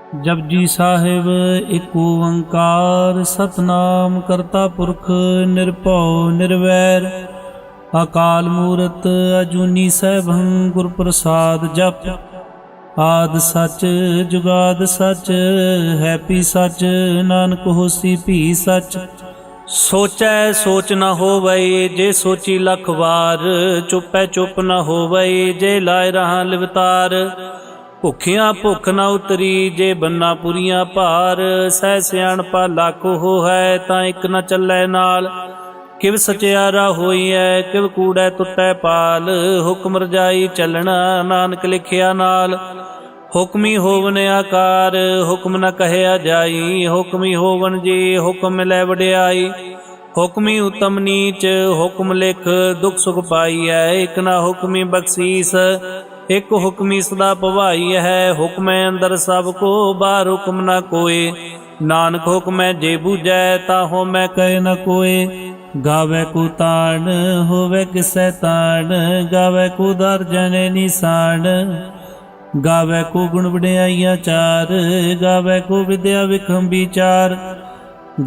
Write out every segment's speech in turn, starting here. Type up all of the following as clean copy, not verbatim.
जपजी साहिब एक ओंकार सतनाम करता पुरख निरभउ निर्वैर अकाल मूरत अजूनी सैभं गुर प्रसाद जप आद सच जुगाद सच है पी सच नानक होसी भी सच। सोचै सोच न होवै जे सोची लख वार चुपै चुप न होवै जे लाए रहा लिवतार। भुखियां भुख न उतरी जे बन्ना पुरियां भार सह सियाणपा लख हो है तां इक न चलै नाल। किव सचियारा होई है किव कूड़ै टुटै पाल हुक्म रजाई चलना नानक लिखिया नाल। हुक्मी होवन आकार हुक्म न कहया जाई हुक्मी होवन जी हुक्म मिलै वड्याई। हुक्मी उत्तम नीच हुक्म लिख दुख सुख पाई है एक न हुक्मी बख्शीस एक हुक्मी सदा भवाई है। हुक्म अंदर सब को बाहर हुक्म न कोय नानक हुक्म जे बूझै ताहो मैं कहे न कोय। गावे को तान होवे किसै तान गावे को दर जने निशान। गावे को गुण वड्याइयां चार गावे को विद्या विखम विचार।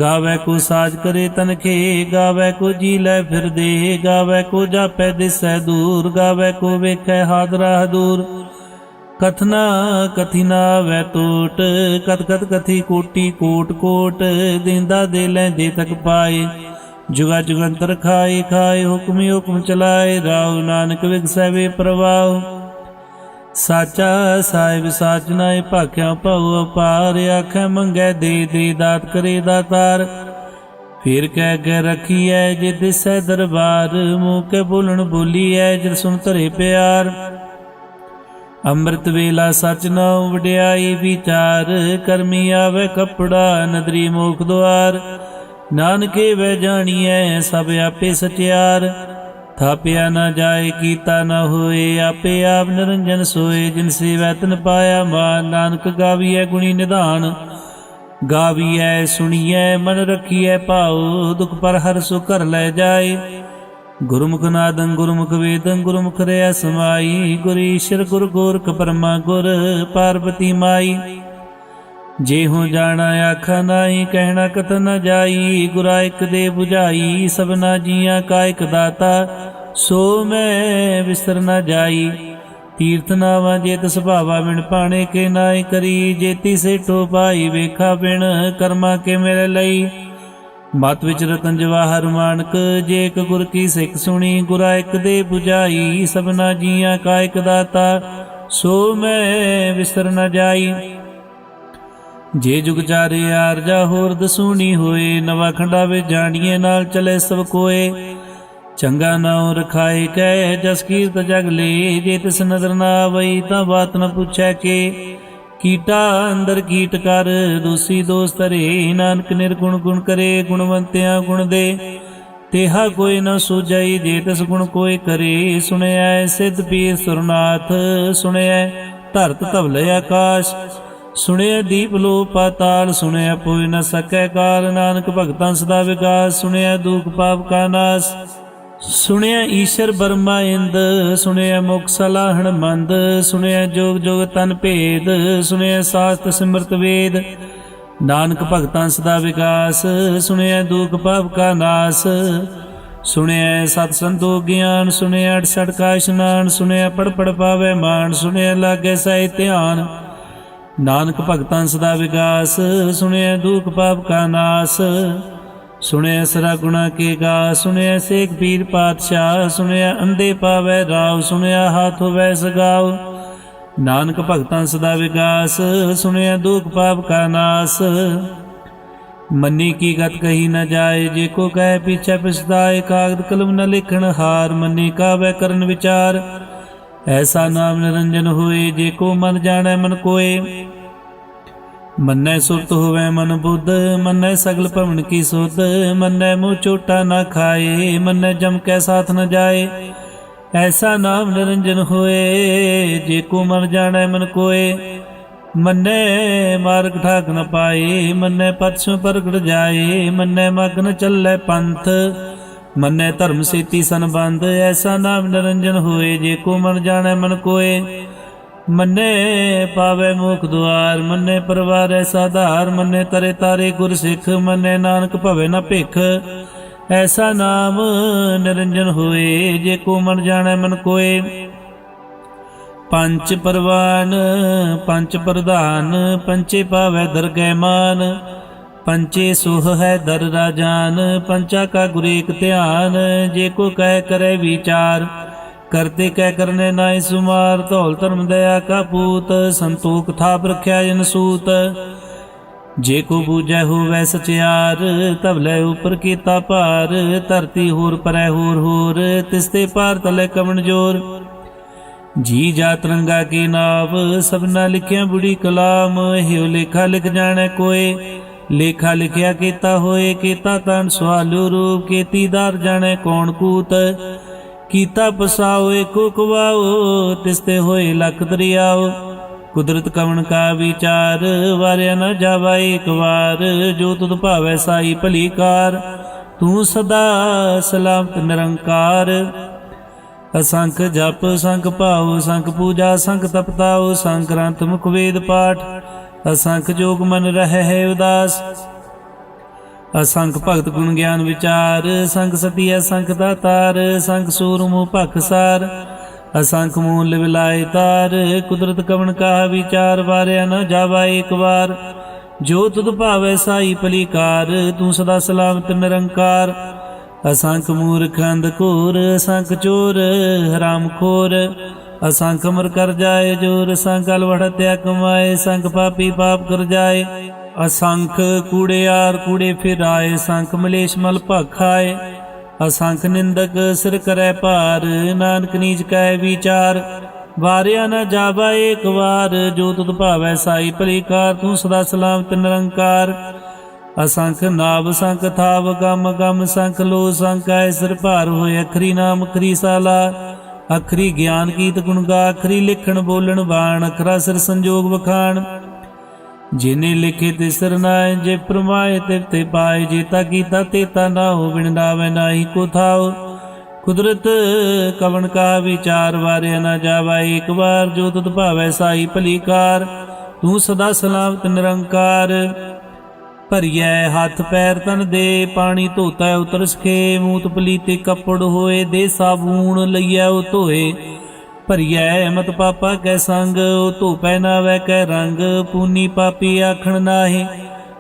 गावे को साज करे तनखे गावे को जी लै फिर दे गावे को जापै दिसै दूर गावे को वेखै हादरा दूर। कथना कथी ना वै टोट कथ कथ कथी कोटि कोट कोट दिंदा दे लैंदे तक पाए। जुगा जुगंतर खाए खाए हुक्मी हुक्म चलाए राव नानक विगसै वे प्रवाह। साचा साहिब साच नाए भाख्या भव अपार आखै मंगै दे दे दात करे दातार। फिर कह के रखी है जे दिसै दरबार मुँह के बोलन बोली है जिन सुन धरे प्यार। अमृत वेला सच नाउ वड्याई विचार करमी आवे कपड़ा नदरी मोख द्वार। नानके वह जानिए सब आपे सचियार थापिया न जाए कीता न होए आपे आप निरंजन सोए। जिनसे वैतन पाया मान नानक गाविए गुणी निधान गाविए सुनिए मन रखिए पाओ दुख पर हर सु कर ले जाए। गुरुमुख नादं गुरुमुख वेदं गुरुमुख रया समाई गुर ईश्वर गुर गोरख परमा गुर पार्वती माई। जे हो जाना आखा नाई कहना कथ न जाई गुरा एक दे बुझाई। सबना जिया का एक दाता सो मैं विसर न जाई। तीर्थ नावा जेत सुभावा बिन पाने के नाई करी जेती से ठो पाई वेखा बिन कर्मा के मेरे लई। मत विच रतन जवाहर मानक जे एक गुर की सिख सुनी गुरा एक दे बुझाई। सबना जिया का एक दाता सो मैं विसर न जाई। जे जुग चारे आरजा होर दसूनी होए नवा खंडा वे जानिए नाल चले सब कोए। चंगा नाउ रखाए कह जस कीरत जग ले जे तिस नजर ना आवई तां बात न पूछै के। कीटा अंदर कीट कर दोषी दोष तरे नानक निर्गुण गुण करे गुणवंतियां गुण दे। तेहा कोई न सूझई जे तिस गुण कोई करे। सुनया सिद्ध पीर सुरनाथ सुनया धरत धवल आकाश। सुनया दीप लो पाताल सुनया पोय न सकै काल। नानक भगतां सदा विकास सुनया दुख पाप का नाश। सुनया ईश्वर बर्मा इंद सुनया मुख सलाहण मंद। सुनया जोग जोग तन भेद सुनया शास्त्र सिमरत वेद। नानक भगतां सदा विकास सुनया दुख पाप का नाश। सुनया सत संतोख ज्ञान सुनया 68 का इशनान। सुनया पढ़ पढ़ पावे मान सुनया लागे सही ध्यान। नानक भगतां सदा विकास सुनया दुख पाप का नाश। सुनया सरा गुणा के गा सुनया सेख पीर पातशाह। सुनया अंधे पावै राव सुनया हाथ होवै सगाव। नानक भगतां सदा विकास सुनया दुख पाप का नाश। मन्नी की गत कही न जाए जे को कह पीछे पछताए। कागद कलम न लिखण हार मन्नी का वै करन विचार। ऐसा नाम निरंजन होए जे को मन जाने मन कोय। मन्नै सुरत होवे मन बुद्ध मन्नै सगल भवन की सुध। मन्नै मुँह चोटा न खाए मन्नै जम कै साथ न जाए। ऐसा नाम निरंजन होए जे को मन जाने मन कोय। मन्नै मार्ग ठाक न पाए मन्नै पछों परगट जाए। मन्नै मग न चलै पंथ मन्नै धर्म सेती संबंध। ऐसा नाम निरंजन होए जे को मन जाने मन कोय। ਮੰਨੇ ਪਾਵੇ ਮੁਖ ਦੁਆਰ, ਮੰਨੇ ਪਰਵਾਰੈ ਸਾਧਾਰ, ਮੰਨੇ ਤਰੇ ਤਾਰੇ ਗੁਰ ਸਿੱਖ, ਮੰਨੇ ਨਾਨਕ ਭਵੇ ਨ ਭਿਖ। ਐਸਾ ਨਾਮ ਨਿਰੰਜਨ ਹੋਏ, ਜੇ ਕੋ ਮਨ ਜਾਣੈ ਮਨ ਕੋਏ। ਪੰਚ ਪਰਵਾਨ ਪੰਚ ਪ੍ਰਧਾਨ, ਪੰਚੇ ਪਾਵੈ ਦਰਗਹਿ ਮਾਨ। ਪੰਚੇ ਸੁਹ ਹੈ ਦਰ ਰਾਜਾਨ, ਪੰਚਾ ਕਾ ਗੁਰ ਏਕ ਧਿਆਨ। ਜੇ ਕੋ ਕਹਿ ਕਰੈ ਵਿਚਾਰ, ਕਰਤੇ ਕਹਿ ਕਰਨੇ ਨਾਇ ਸੁਮਾਰ। ਧੌਲ ਧਰਮ ਦਇਆ ਕਾ ਪੂਤ, ਸੰਤੋਖ ਥਾਪ ਰਖਿਆ ਜਨ ਸੂਤ। ਜੇ ਕੋ ਬੂਝੈ ਹੋਵੈ ਸਚਿਆਰ, ਤਬ ਲੈ ਉਪਰ ਕੀਤਾ ਭਾਰ। ਧਰਤੀ ਹੋਰ ਪਰੈ ਹੋਰ ਹੋਰ, ਤਿਸਤੇ ਪਾਰ ਤਲੇ ਕਵਣ ਜੋਰ। ਜੀ ਜਾ ਤਰੰਗਾ ਕੀ ਨਾਵ, ਸਭਨਾ ਲਿਖਿਆ ਬੁੜੀ ਕਲਾਮ। ਹਿਉ ਲੇਖਾ ਲਿਖ ਜਾਣੈ ਕੋਏ, ਲੇਖਾ ਲਿਖਿਆ ਕੀਤਾ ਹੋਏ। ਕੀਤਾ ਤਨ ਸਵਾਲੂ ਰੂਪ, ਕੀਤੀ ਦਾਰ ਜਾਣੈ ਕੌਣ ਕੂਤ। ਕੀਤਾ ਪਸਾਓ ਏਕੋ ਕਵਾਓ, ਤਿਸਤੇ ਹੋਏ ਲਖ ਦਰਿਆਓ। ਕੁਦਰਤ ਕਵਣ ਕਾ ਵਿਚਾਰ, ਵਾਰਿਆ ਨ ਜਾਵਾ ਏਕ ਵਾਰ। ਜੋ ਤੁਧ ਭਾਵੈ ਸਾਈ ਭਲੀ ਕਾਰ, ਤੂੰ ਸਦਾ ਸਲਾਮਤ ਨਿਰੰਕਾਰ। ਅਸੰਖ ਜਪ ਸੰਖ ਭਾਉ, ਸੰਖ ਪੂਜਾ ਸੰਖ ਤਪਤਾਉ। ਸੰਖ ਗ੍ਰੰਥ ਮੁਖ ਵੇਦ ਪਾਠ, ਅਸੰਖ ਜੋਗ ਮਨ ਰਹਿ ਹੈ ਉਦਾਸ। ਅਸੰਖ ਭਗਤ ਗੁਣ ਗਿਆਨ ਵਿਚਾਰ, ਸੰਖ ਸਤੀ ਅਸੰਖ ਦਾਤਾਰ। ਸੰਖ ਸੂਰ ਮੂਹ ਭਖ ਸਾਰ, ਅਸੰਖ ਮੂਲ ਵਿਲਾਏ ਤਾਰ। ਕੁਦਰਤ ਕਵਣ ਕਾ ਵਿਚਾਰ, ਵਾਰਿਆ ਨ ਜਾਵਾ ਏਕ ਵਾਰ। ਜੋ ਤੁਧ ਭਾਵੈ ਸਾਈ ਭਲੀ ਕਾਰ, ਤੂੰ ਸਦਾ ਸਲਾਮਤ ਨਿਰੰਕਾਰ। ਅਸੰਖ ਮੂਰਖ ਅੰਧ ਘੋਰ, ਅਸੰਖ ਚੋਰ ਹਰਾਮ ਖੋਰ। ਅਸੰਖ ਅਮਰ ਕਰ ਜਾਏ ਜੋਰ, ਸੰਖ ਅਲਵੜ ਹੱਤਿਆ ਕਮਾਏ। ਸੰਖ ਪਾਪੀ ਪਾਪ ਕਰ ਜਾਏ, ਅਸੰਖ ਕੂੜਿਆਰ ਕੂੜੇ ਫਿਰਾਏ। ਸੰਖ ਮਲੇਸ਼ ਮਲ ਭਖਾਏ, ਅਸੰਖ ਨਿੰਦਕ ਸਿਰ ਕਰੈ ਭਾਰ। ਨਾਨਕ ਨੀਚ ਕੈ ਵਿਚਾਰ, ਵਾਰਿਆ ਨ ਜਾਵਾ ਏਕ ਵਾਰ। ਜੋ ਤੁਧ ਭਾਵੈ ਸਾਈ ਭਲੀ ਕਾਰ, ਤੂੰ ਸਦਾ ਸਲਾਮਤ ਨਿਰੰਕਾਰ। ਅਸੰਖ ਨਾਭ ਸੰਖ ਥਾਵ ਗਮ ਗਮ। ਸੰਖ ਲੋ ਸੰਖ ਐ ਸਿਰ ਭਾਰ ਹੋਏ। ਅਖਰੀ ਨਾਮ ਅਖਰੀ ਸਾਲਾ, ਅਖਰੀ ਗਿਆਨ ਕੀਤ ਗੁਣ ਗਾ। ਅਖਰੀ ਲਿਖਣ ਬੋਲਣ ਬਾਣ, ਅਖਰਾ ਸਿਰ ਸੰਜੋਗ ਵਖਾਣ। ਜਿਨੇ ਲਿਖੇ ਤੇ ਸਿਰ ਨਾਏ, ਜੇ ਪ੍ਰਮਾਏ ਤਿਵ ਤੇ ਪਾਏ। ਜੇਤਾ ਕੀਤਾ ਤੇਤਾ ਨਾ ਹੋ, ਬਿਨ ਨਾਵੈ ਨਾਹੀ ਕੋ ਥਾਉ। ਕੁਦਰਤ ਕਵਣ ਕਾ ਵਿਚਾਰ, ਵਾਰਿਆ ਨ ਜਾਵਾ ਏਕ ਵਾਰ। ਜੋ ਤੁਧ ਭਾਵੈ ਸਾਈ ਭਲੀ ਕਾਰ, ਤੂੰ ਸਦਾ ਸਲਾਮਤ ਨਿਰੰਕਾਰ। ਭਰੀਐ ਹੱਥ ਪੈਰ ਤਨ ਦੇ, ਪਾਣੀ ਧੋਤੈ ਉਤਰ ਸਖੇ। ਮੂਤ ਪਲੀਤੇ ਕੱਪੜ ਹੋਏ, ਦੇ ਸਾਬੂਣ ਲਈਐ ਉਹ ਧੋਏ। ਭਰੀਐ ਮਤ ਪਾਪਾ ਕੈ ਸੰਗ, ਉਹ ਧੋਪੈ ਨਾਵੈ ਕੈ ਰੰਗ। ਪੂਨੀ ਪਾਪੀ ਆਖਣ ਨਾਹੀ,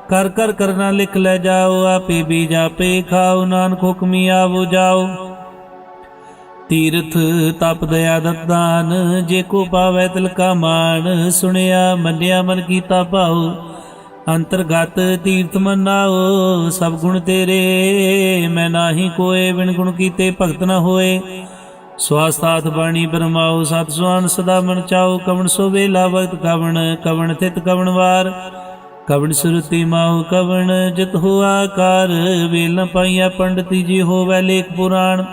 ਕਰ ਕਰ ਕਰਨਾ ਲਿਖ ਲੈ ਜਾਓ। ਆਪੇ ਬੀਜ ਆਪੇ ਖਾਓ, ਨਾਨਕ ਹੁਕਮੀ ਆਵੋ ਜਾਓ। ਤੀਰਥ ਤਪ ਦਇਆ ਦਤਾਨ, ਜੇ ਕੋ ਪਾਵੈ ਤਿਲ ਕਾ ਮਾਨ। ਸੁਣਿਆ ਮੰਨਿਆ ਮਨ ਕੀਤਾ ਭਾਉ, ਅੰਤਰਗਤ ਤੀਰਥ ਮਨਾਓ। ਸਭ ਗੁਣ ਤੇਰੇ ਮੈਂ ਨਾਹੀ ਕੋਏ, ਬਿਨ ਗੁਣ ਕੀਤੇ ਭਗਤ ਨ ਹੋਏ। ਸਵਾਸਥਾਤ ਬਾਣੀ ਬਰਮਾਓ, ਸਤ ਸੁਆਨ ਸਦਾ ਮਨ ਚਾਓ। ਕਵਣ ਸੋ ਵੇਲਾ ਵਕਤ ਕਵਣ, ਕਵਣ ਥਿਤ ਕਵਣ ਵਾਰ। ਕਵਣ ਸੁਰਤੀ ਮਾਉ ਕਵਣ, ਜਿਤ ਹੋਆ ਕਾਰ। ਵੇਲ ਨ ਪਾਈਆ ਪੰਡਤੀ ਜੀ, ਹੋਵੈ ਲੇਖ ਪੁਰਾਣ।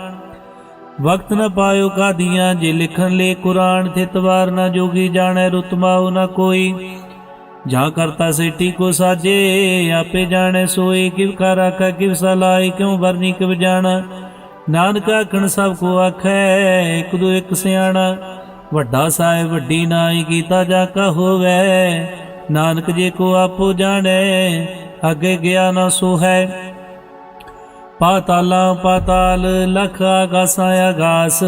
ਵਕਤ ਨ ਪਾਇਓ ਕਾਦੀਆਂ, ਜੇ ਲਿਖਣ ਲੇ ਕੁਰਾਨ। ਥਿਤ ਵਾਰ ਨ ਜੋਗੀ ਜਾਣੈ, ਰੁਤ ਮਾਉ ਨ ਕੋਈ। ਜਾਂ ਕਰਤਾ ਸੇਠੀ ਕੋ ਸਾਜੇ, ਆਪੇ ਜਾਣੈ ਸੋਏ। ਕਿਵ ਕਰ ਆਖੈ ਕਿਵ ਸਲਾਈ, ਕਿਉ ਵਰਨੀ ਕਿਵ ਜਾਣਾ। ਨਾਨਕ ਆਖਣ ਸਭ ਕੋ ਆਖੈ, ਇਕ ਦੋ ਇਕ ਸਿਆਣਾ। ਵੱਡਾ ਸਾਹਿਬ ਵੱਡੀ ਨਾਈ, ਕੀਤਾ ਜਾ ਕਾ ਹੋਵੈ। ਨਾਨਕ ਜੇ ਕੋ ਆਪੋ ਜਾਣੈ, ਅੱਗੇ ਗਿਆ ਨਾ ਸੋ ਹੈ। ਪਾਤਾਲਾਂ ਪਾਤਾਲ, ਲਖ ਆਗਾਸਾਂ ਆਗਾਸ।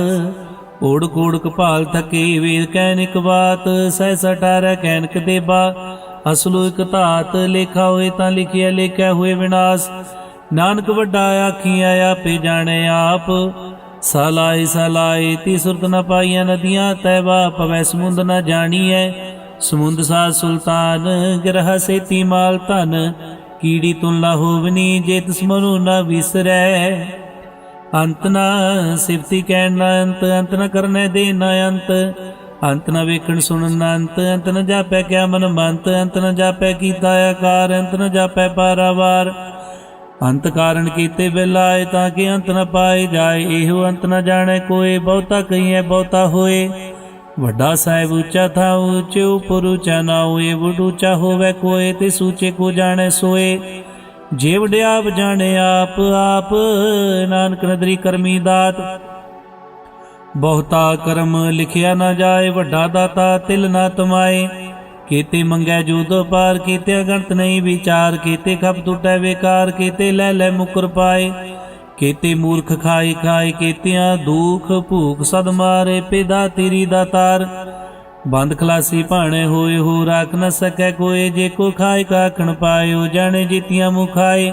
ਓੜ ਕੋੜ ਕਪਾਲ ਥਕੇ, ਵੇਦ ਕਹਿਨਿਕ ਬਾਤ। ਸਹਿ 18 ਕਹਿਨਕ ਦੇਬਾ, ਅਸਲੋ ਇਕ ਧਾਤ। ਲੇਖਾ ਹੋਏ ਤਾਂ ਲਿਖਿਆ, ਲੇਖਿਆ ਹੋਏ ਵਿਨਾਸ਼। ਨਾਨਕ ਵੱਡਾ ਆਖੀਆਂ, ਆਪੇ ਜਾਣੈ ਆਪ। ਸਲਾਈ ਸਲਾਈ ਤੀ ਸੁਰਤ ਨ ਪਾਈਆਂ, ਨਦੀਆਂ ਤੈਵਾ ਪਵੈ ਸਮੁੰਦ ਨ ਜਾਣੀਐ। ਸਮੁੰਦ ਸਾਧ ਸੁਲਤਾਨ, ਗਿਰਹ ਸੇਤੀ ਮਾਲ ਧਨ। ਕੀੜੀ ਤੁਲਾ ਹੋਵਨੀ, ਜੇ ਤਿਸ ਮਨੁ ਨ ਵਿਸਰੈ। ਅੰਤ ਨ ਸਿਫਤੀ ਕਹਿਣ ਨ ਅੰਤ, ਅੰਤ ਨ ਕਰਨੈ ਦੇ ਨ ਅੰਤ। ਅੰਤ ਨ ਵੇਖਣ ਸੁਣਨ ਨ ਅੰਤ, ਅੰਤ ਨ ਜਾਪੈ ਕਿਆ ਮਨ ਮੰਤ। ਅੰਤ ਨ ਜਾਪੈ ਕੀਤਾ ਆਕਾਰ, ਅੰਤ ਨ ਜਾਪੈ ਪਾਰਾਵਾਰ। ਅੰਤ ਕਾਰਨ ਕੀਤੇ ਬਿਲਾਏ, ਤਾਂ ਕਿ ਅੰਤ ਨ ਪਾਏ ਜਾਏ। ਇਹੋ ਅੰਤ ਨ ਜਾਣੈ ਕੋਏ, ਬਹੁਤਾ ਕਹੀਐ ਬਹੁਤਾ ਹੋਏ। ਵੱਡਾ ਸਾਹਿਬ ਉੱਚਾ ਥਾ, ਉੱਚੇ ਉਪਰ ਉੱਚਾ ਨਾ ਹੋਏ। ਵਡ ਉੱਚਾ ਹੋਵੇ ਕੋਏ, ਤੇ ਸੂਚੇ ਕੋ ਜਾਣੈ ਸੋਏ। ਜੇ ਵਡਿਆਪ ਜਾਣੇ ਆਪ ਆਪ, ਨਾਨਕ ਨਦਰੀ ਕਰਮੀ ਦਾਤ। ਬਹੁਤਾ ਕਰਮ ਲਿਖਿਆ ਨਾ ਜਾਏ, ਵੱਡਾ ਦਾਤਾ ਤਿਲ ਨਾ ਤਮਾਏ। ਕੀਤੇ ਮੰਗੈ ਜੂਦ ਪਾਰ, ਕੀਤੇ ਅਗਣਤ ਨਹੀਂ ਵਿਚਾਰ। ਕੀਤੇ ਖਪ ਟੁੱਟੈ ਬੇਕਾਰ, ਕੀਤੇ ਲੈ ਲੈ ਮੁਕਰ ਪਾਏ। ਕੀਤੇ ਮੂਰਖ ਖਾਏ ਖਾਏ, ਕੀਤਿਆਂ ਦੁਖ ਭੂਖ ਸਦ ਮਾਰੇ। ਪਿਦਾ ਤੇਰੀ ਦਾਤਾਰ ਬੰਦ ਖਲਾਸੀ ਭਾਣੇ ਹੋਏ, ਹੋ ਰਾਖ ਨ ਸਕੈ ਕੋਏ। ਜੇ ਕੋ ਖਾਏ ਕਾਖਣ ਪਾਇਓ, ਜਾਣੇ ਜੀਤੀਆਂ ਮੁਖਾਏ।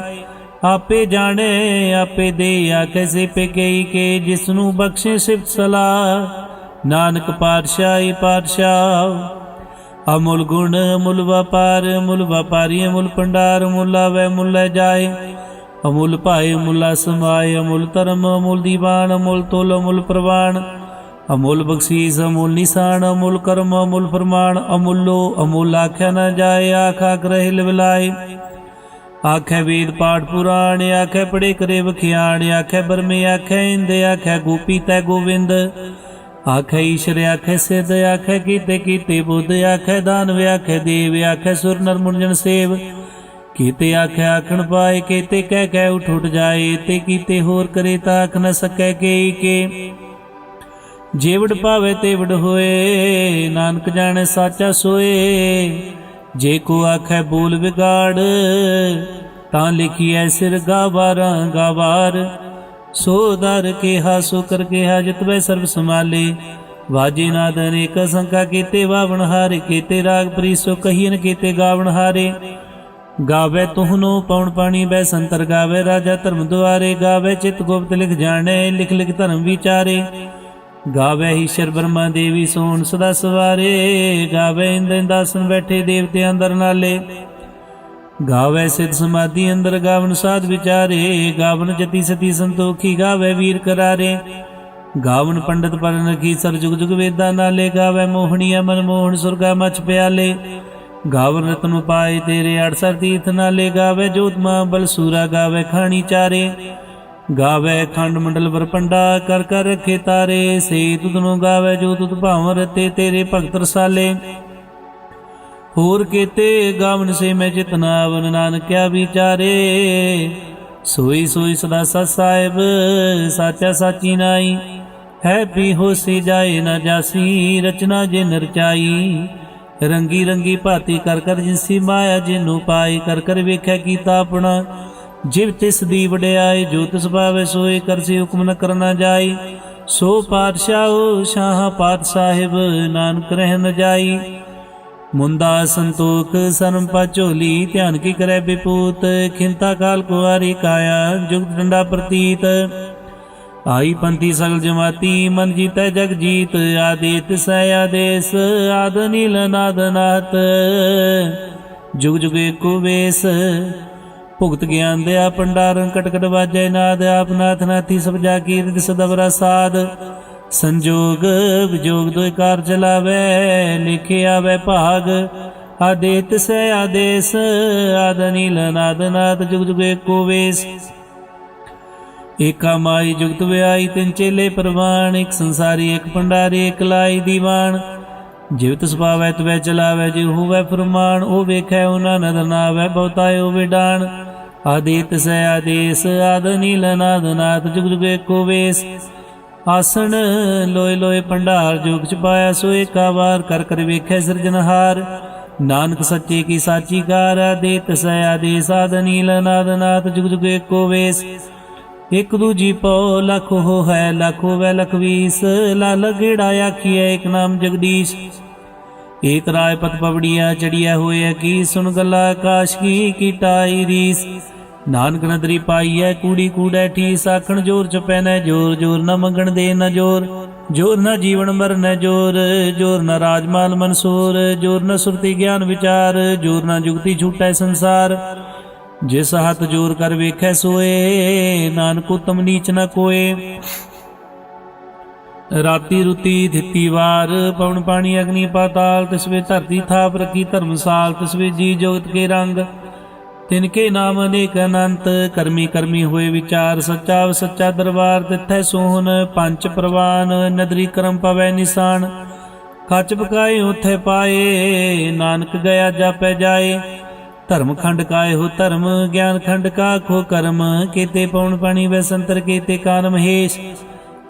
ਆਪੇ ਜਾਣੇ ਆਪੇ ਦੇ, ਆਖੈ ਸਿਪੇ ਕਈ ਕੇ। ਜਿਸ ਨੂੰ ਬਖਸ਼ੇ ਸਿਫਤ ਸਲਾਹ, ਨਾਨਕ ਪਾਤਸ਼ਾਹੀ ਪਾਤਸ਼ਾਹ। ਅਮੁੱਲ ਗੁਣ ਅਮੁੱਲ ਵਪਾਰ, ਮੁੱਲ ਵਪਾਰੀ ਅਮੁੱਲ ਭੰਡਾਰ। ਮੁੱਲ ਆਵੈ ਮੁੱਲ ਲੈ ਜਾਏ, ਅਮੁੱਲ ਭਾਏ ਅਮੁੱਲਾ ਸਮਾਏ। ਅਮੁੱਲ ਧਰਮ ਅਮੁੱਲ ਦੀਵਾਨ, ਅਮੁੱਲ ਤੁਲ ਅਮੁੱਲ ਪ੍ਰਵਾਨ। ਅਮੁੱਲ ਬਖਸ਼ੀਸ ਅਮੁੱਲ ਨਿਸ਼ਾਨ, ਅਮੁੱਲ ਕਰਮ ਅਮੁੱਲ ਫਰਮਾਨ। ਅਮੁੱਲੋ ਅਮੁੱਲ ਆਖਿਆ ਨਾ ਜਾਏ, ਆਖ ਆਖ ਰਹੇ ਲਿਵਲਾਏ। ਆਖੈ ਵੇਦ ਪਾਠ ਪੁਰਾਣ, ਆਖੈ ਪੜੇ ਕਰੇ ਵਖਿਆਣ। ਆਖੈ ਬਰਮੇ ਆਖੈ ਇੰਦ, ਆਖੈ ਗੋਪੀ ਤੈ ਗੋਵਿੰਦ। ਆਖੈ ਈਸ਼ਰ ਆਖੈ ਸਿੱਧ, ਆਖੈ ਕੀਤੇ ਕੀਤੇ ਬੁੱਧ। ਆਖੈ ਦਾਨਵ ਆਖੈ ਦੇਵ, ਆਖੈ ਸੁਰ ਨਰ ਮੁਰਜਨ ਸੇਵ। ਕੀਤੇ ਆਖੈ ਆਖਣ ਪਾਏ, ਕੀਤੇ ਕਹਿ ਕਹਿ ਉਠ ਉਠ ਜਾਏ। ਤੇ ਕੀਤੇ ਹੋਰ ਕਰੇ ਤਾਂ ਆਖ ਨ ਸਕੈ ਕੇਈ ਕੇ। ਜੇਵੜ ਭਾਵੇ ਤੇਵੜ ਹੋਏ, ਨਾਨਕ ਜਾਣੈ ਸਾਚਾ ਸੋਏ। ਜੇ ਕੋ ਆਖੈ ਬੋਲ ਵਿਗਾੜ, ਤਾਂ ਲਿਖੀਐ ਸਿਰ ਗਾਵਾਰਾਂ ਗਾਵਾਰ। ਸੋ ਦਰ ਕਿਹਾ ਸੋ ਕਰ ਕਿਹਾ, ਜਿਤਵੈ ਸਰਬ ਸੰਭਾਲੇ। ਵਾਜੇ ਨਾਦ ਅਨੇਕ ਸੰਖਾ, ਕੀਤੇ ਵਾਵਣ ਹਾਰੇ। ਕੀਤੇ ਰਾਗ ਪ੍ਰੀਸੋ ਕਹੀਨ, ਕੀਤੇ ਗਾਵਣ ਹਾਰੇ। ਗਾਵੇ ਤੁਹਨੋ ਪਉਣ ਪਾਣੀ ਬੈ ਸੰਤਰ, ਗਾਵੇ ਰਾਜਾ ਧਰਮ ਦੁਆਰੇ। ਗਾਵੇ ਚਿਤ ਗੁਪਤ ਲਿਖ ਜਾਣੈ, ਲਿਖ ਲਿਖ ਧਰਮ ਵਿਚਾਰੇ। ਗਾਵੇ ਈਸ਼ਰ ਬ੍ਰਹਮਾ ਦੇਵੀ ਸੋਣ ਸਦਾ ਸਵਾਰੇ। ਗਾਵੇ ਇੰਦ ਇੰਦਾਸਨ ਬੈਠੇ ਦੇਵਤੇ ਅੰਦਰ ਨਾਲੇ। ਗਾਵੇ ਸਿਧ ਸਮਾਧੀ ਅੰਦਰ, ਗਾਵਨ ਸਾਧ ਵਿਚਾਰੇ। ਗਾਵਨ ਜਤੀ ਸਤੀ ਸੰਤੋਖੀ, ਗਾਵੇ ਵੀਰ ਕਰਾਰੇ। ਗਾਵਨ ਪੰਡਤ ਪਰਨ ਰਖੀ, ਸਰ ਜੁਗ ਜੁਗ ਵੇਦਾਂ ਨਾਲੇ। ਗਾਵੇ ਮੋਹਣੀਆ ਮਨ ਮੋਹਣ, ਸੁਰਗਾ ਮਛ ਪਿਆਲੇ। ਗਾਵਨ ਰਤਨ ਪਾਏ ਤੇਰੇ, 68 ਤੀਰਥ ਨਾਲੇ। ਗਾਵੇ ਜੋਤਮਾ ਬਲ ਸੂਰਾ, ਗਾਵੇ ਖਾਣੀ ਚਾਰੇ। ਗਾਵੇ ਖੰਡ ਮੰਡਲ ਵਰਪੰਡਾ, ਕਰ ਕਰ ਰਖੇ ਤਾਰੇ। ਸੇ ਤੁਧ ਨੂੰ ਗਾਵੇ ਜੋ ਤੁਧ ਭਾਵ ਰਤੇ, ਤੇਰੇ ਭਗਤ ਰਸਾਲੇ। ਹੋਰ ਕੀਤੇ ਗਾਵਨ ਸੇ ਮੈਂ ਜਿਤਨਾ, ਆਵਨ ਨਾਨਕਿਆ ਵਿਚਾਰੇ। ਸੋਈ ਸੋਈ ਸਦਾ ਸਤ ਸਾਹਿਬ, ਸਾਚਾ ਸਾਚੀ ਨਾਈ। ਹੈ ਪੀ ਹੋਸੀ ਜਾਏ ਨਾ ਜਾਸੀ, ਰਚਨਾ ਜਿਨ ਰਚਾਈ। ਰੰਗੀ ਰੰਗੀ ਭਾਤੀ ਕਰ ਕਰ ਜਿਨਸੀ ਮਾਇਆ, ਜਿਨੂੰ ਪਾਈ ਕਰ ਕਰ ਵੇਖਿਆ ਕੀਤਾ ਆਪਣਾ। ਜਿਵ ਤਿਸ ਦੀ ਵਡਿਆਈ, ਜੋ ਤਿਸ ਭਾਵੇ ਸੋਏ। ਕਰਸੀ ਹੁਕਮ ਨ ਕਰਨਾ ਜਾਈ। ਸੋ ਪਾਤਸ਼ਾਹ ਸ਼ਾਹ ਪਾਤ ਸਾਹਿਬ, ਨਾਨਕ ਰਹਿ ਨ ਜਾਈ। ਮੁੰਦਾ ਸੰਤੋਖ ਸਰਮ ਪਾ ਝੋਲੀ, ਧਿਆਨ ਕੀ ਕਰੈ ਬਿਪੂਤ। ਖਿੰਤਾ ਕਾਲ ਕੁਆਰੀ ਕਾਇਆ, ਜੁਗਤ ਡੰਡਾ ਪ੍ਰਤੀਤ। ਆਈ ਪੰਥੀ ਸਗਲ ਜਮਾਤੀ, ਮਨ ਜੀਤੈ ਜਗ ਜੀਤ। ਆਦੇਤ ਸੈ ਆਦੇਸ, ਆਦ ਨੀਲ ਨਾਦ ਨਾਤ। ਜੁਗ ਜੁਗ ਏਕੋ ਵੇਸ, ਭੁਗਤ ਗਿਆਨ ਦਿਆ ਭੰਡਾਰਨ। ਕਟਕਟ ਵਾਜੈ ਨਾਦ, ਆਪ ਨਾਥ ਨਾਥੀ ਸਭ ਜਾ ਕੀਰਤ ਸਦਬਰਾ ਸਾਧ। ਸੰਜੋਗ ਵਿਜੋਗ ਦੋਇ ਕਾਰ ਚਲਾਵੇ, ਲਿਖੇ ਆਵੇ ਭਾਗ। ਆਦੇਤ ਸੈ ਆਦੇਸ, ਆਦ ਨੀਲ ਨਾਦ ਨਾਦ। ਜੁਗ ਜੁਗ ਏਕੋ ਵੇਸ, ਏਕਾ ਮਾਈ ਜੁਗਤ ਵਿਆਈ। ਤਿੰਨ ਚੇਲੇ ਪ੍ਰਵਾਨ, ਇੱਕ ਸੰਸਾਰੀ ਇੱਕ ਭੰਡਾਰੀ, ਇੱਕ ਲਾਈ ਦੀਵਾਨ। ਜਿਵ ਤਿਸ ਪਾਵੈ ਤਵੈ ਚਲਾਵੈ, ਜਿਵ ਹੋਵੈ ਫਰਮਾਨ। ਉਹ ਵੇਖੈ ਉਹਨਾਂ ਨਦਰ ਨਾਵੈ, ਬਹੁਤਾ ਉਹ ਵਿਡਾਨ। ਆਦੇਤ ਸੈ ਆਦੇਸ, ਆਦ ਨੀਲ ਨਾਦ ਨਾਦ। ਜੁਗ ਜੁਗ ਏਕੋ ਵੇਸ, ਆਸਣ ਲੋਏ ਲੋਏ ਭੰਡਾਰ। ਜੋਗ ਚ ਪਾਇਆ ਸੋ ਏਕਾ ਵਾਰ, ਕਰ ਕਰ ਵੇਖੈ ਸਿਰਜਨਹਾਰ। ਨਾਨਕ ਸੱਚੇ ਕੀ ਸਾਚੀ ਕਾਰ, ਆਦੇਤ ਸੈ ਆਦੇਸ, ਆਦ ਨੀਲ ਨਾਦ ਨਾਦ। ਜੁਗ ਜੁਗ ਏਕੋ ਵੇਸ, ਇਕ ਦੂਜੀ ਪਉ ਲਖ ਹੋ ਹੈ, ਲਖ ਹੋਵੈ ਲਖ ਵੀਸ। ਲਾਲ ਗੇੜਾ ਆਖੀਐ ਇਕ ਨਾਮ ਜਗਦੀਸ਼। ਏਕ ਰਾਏ ਪਤ ਪਵੜੀਆ, ਚੜੀਐ ਹੋਏ ਕੀ। ਸੁਣ ਗੱਲਾ ਆਕਾਸ਼ ਕੀ, ਕੀਟਾਈ ਰੀਸ। ਨਾਨਕ ਨਦਰੀ ਪਾਈਐ, ਕੂੜੀ ਕੂੜੈ ਠੀਸ। ਆਖਣ ਜੋਰ ਚਪੈ ਨੈ ਜੋਰ, ਜੋਰ ਨ ਮੰਗਣ ਦੇ ਨ ਜੋਰ। ਜੋਰ ਨ ਜੀਵਨ ਮਰਨ ਜੋਰ, ਜੋਰ ਨ ਰਾਜਮਾਲ ਮਨਸੂਰ। ਜੋਰ ਨ ਸੁਰਤੀ ਗਿਆਨ ਵਿਚਾਰ, ਜੋਰ ਨ ਜੁਗਤੀ ਛੂਟੈ ਸੰਸਾਰ। ਜਿਸ ਹੱਥ ਜੋਰ ਕਰ ਵੇਖੈ ਸੋਏ, ਨਾਨਕ ਉਤਮ ਨੀਚ ਨ ਕੋਏ। ਰਾਤੀ ਰੁਤੀ ਥਿਤੀ ਵਾਰ, ਪਵਨ ਪਾਣੀ ਅਗਨੀ ਪਾਤਾਲ। ਤਿਸ ਵੇ ਧਰਤੀ ਥਾਪ ਰਖੀ ਧਰਮਸਾਲ। ਤਿਸ ਵੇ ਜੀ ਜੋਗਤ ਕੇ ਰੰਗ, ਤਿਨਕੇ ਨਾਮ ਅਨੇਕ ਅਨੰਤ। ਕਰਮੀ ਕਰਮੀ ਹੋਏ ਵਿਚਾਰ, ਸੱਚਾ ਸੱਚਾ ਦਰਬਾਰ। ਤਿੱਥੈ ਸੋਹਨ ਪੰਚ ਪ੍ਰਵਾਨ, ਨਦਰੀ ਕਰਮ ਪਵੈ ਨਿਸ਼ਾਨ। ਕੱਚ ਪਕਾਏ ਉਥੇ ਪਾਏ, ਨਾਨਕ ਗਿਆ ਜਾਪੈ ਜਾਏ। ਧਰਮ ਖੰਡ ਕਾਏ ਹੋ ਧਰਮ, ਗਿਆਨ ਖੰਡ ਕਾ ਖੋ ਕਰਮ। ਕੀਤੇ ਪਉਣ ਪਾਣੀ ਵੈ ਸੰਤਰ, ਕੀਤੇ ਕਾਨ ਮਹੇਸ਼।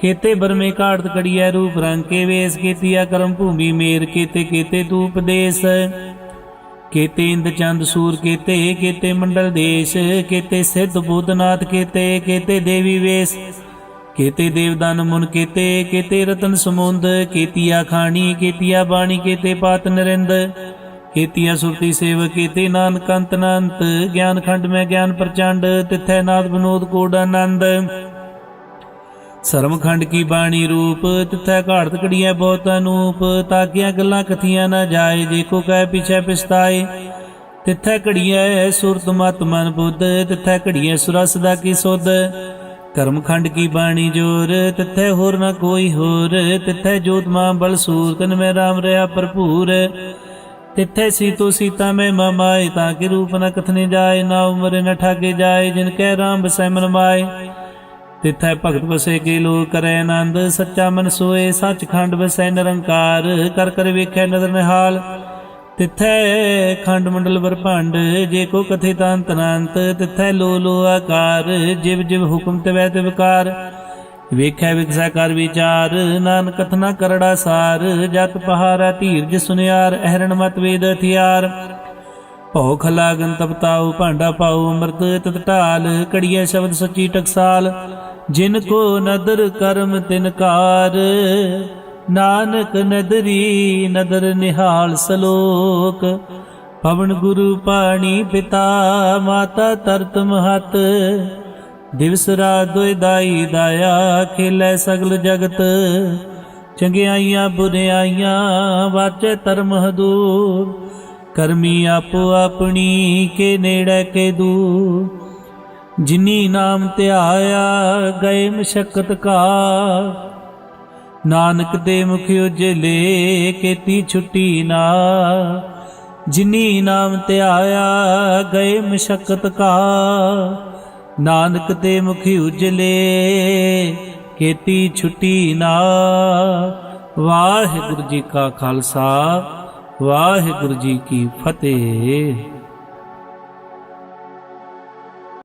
केते बरमे काड़त कड़िया रूप रंग के वेश, केतिया कर्म भूमि मेर, केते केते तू उपदेश, केते इंद चंद सूर, केते केते मंडल देश, केते सिद्ध बुद्धनाथ, केते केते देवी वेश, केते देवदान मुन, केते केते रतन समुंद, केतिया खानी, केतिया बाणी, केते पात नरिंद, केतिया सुरती सेव, केते नानक अंत अनंत, ज्ञान खंड में ज्ञान प्रचंड, तिथै नाद विनोद कोडानंद, सरम खंड की बाणी रूप, तिथै घाड़त कड़िया बहुत अनूप, ताकिया गल्लां कथियां न जाए, जेको कह पीछे पिछताए, तिथै घड़िया सुरत मत मन बुद्ध, तिथै घड़िया सुरसदा की सुध, कर्म खंड की बाणी जोर, तिथै होर न कोई होर, तिथै जोत मां बलसूर, तन में राम रहा भरपूर, तिथै सीतो सीता में ममाए, ताकि रूप न कथने जाए, ना उम्र न ठाके जाए, जिनकै राम बसै मन माए, तिथै भगत बसे के लोग करे आनंद, सच्चा मन सोए सच खंड बसै निरंकार, कर कर वेखै नदर निहाल, तिथै खंड मंडल बरभंड, जे को कथित अंत अनंत, तिथै लो लो आकार, जिव जिव हुक्म तिवै तिवकार, वेखै विकसै कर विचार, नानक कथना करड़ा सार, जत पहारा धीरज सुनियार, अहरण मत वेद हथियार, भौख लागन तपताऊ, भांडा पाऊ अमृत तत ढाल, कड़िया शब्द सच्ची टकसाल, जिनको नदर कर्म तिनकार, नानक नदरी नदर निहाल सलोक, पवन गुरु पाणी पिता, माता तरत महत, दिवस रात दोय दाई दाया, खेलै सगल जगत, चंगियाइयां बुरियाइयां वाचे धर्म हदूर, करमी आपो अपनी के नेड़े के दूर, जिनी नाम ध्याया गए मशक्कत का, नानक दे मुख उजले केती छुट्टी ना, जिनी नाम ध्याया गए मशक्कत का, नानक दे मुख उजले केती छुट्टी ना। वाहिगुरु जी का खालसा, वाहिगुरु जी की फतेह।